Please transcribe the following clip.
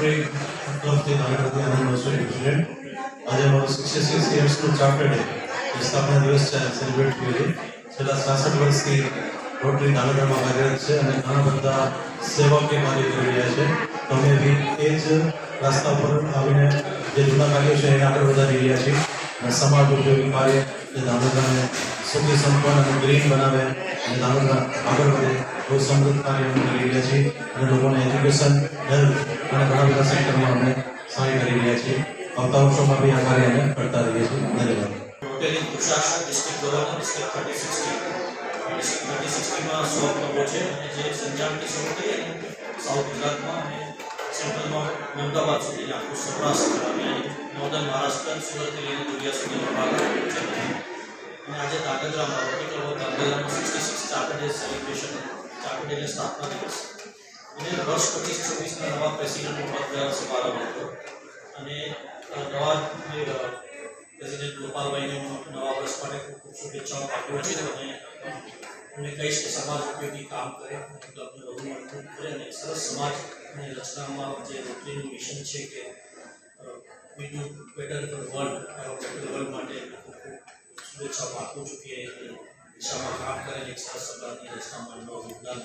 Rotary તરફથી નાગરિક આનંદ president આજે અમારો 66 યર્સનો ચાર્ટર ડે સ્થાપના દિવસ છે સેલિબ્રેટ કરીએ છેલ્લા 66 વર્ષથી રોટરી નાગરિકમાં કાર્યરત છે અને ઘણા બધા સેવાકીય કાર્ય કરી રહ્યા છે તો અમે બી એ જ રસ્તા પર આવીને જે જૂના કાર્યો છે એને આગળ વધારી રહ્યા છીએ અને સમાજ ઉપયોગી કાર્ય જે નાગરિકોને સુખી સંપન્ન અને ગ્રીન બનાવે અને નાગરિક આગળ વધે બહુ સમૃદ્ધ કાર્ય અમે કરી રહ્યા છીએ અને લોકોને એજ્યુકેશન હેલ્થ અને ઘણા બધા સેક્ટરમાં અમે સહાય કરી રહ્યા છીએ આવતા વર્ષોમાં બી આ કાર્ય અમે કરતા રહીએ છીએ ધન્યવાદ. રોટેરી ગુજરાત ડિસ્ટ્રિક્ટ ગવર્નર ડિસ્ટ્રિક્ટ 3060 માં 100 લોકો છે અને જે સંજાણથી શરૂ કરી અને સાઉથ ગુજરાતમાં અને સેન્ટ્રલમાં અમદાવાદ સુધી આખું સૌરાષ્ટ્ર અને નોર્ધન મહારાષ્ટ્ર સુરતથી લઈને દુનિયા સુધીનો ભાગ છે અને આજે ધાંગધ્રામાં રોટરી ક્લબ ઓફ ધાંગધ્રામાં 66 ચાર્ટર ડે સેલિબ્રેશન ચાર્ટર ડેની સ્થાપના દિવસ અને વર્ષ 25-26ના નવા પ્રેસિડેન્ટનો પદગ્રહણ સમારંભ હતો અને નવા પ્રેસિડેન્ટ ગોપાલભાઈને હું નવા વર્ષ માટે ખૂબ ખૂબ શુભેચ્છાઓ પાઠવું છું અને એમને કહીશ કે સમાજ ઉપયોગી કામ કરે ક્લબને વધુ મજબૂત કરે અને સરસ સમાજની રચનામાં જે રોટરીનું મિશન છે કે we do better for world better world માટે ખૂબ ખૂબ શુભેચ્છાઓ પાઠવું છું કે દિશામાં કામ કરે અને એક સરસ સમાજની રચનામાં નવું યોગદાન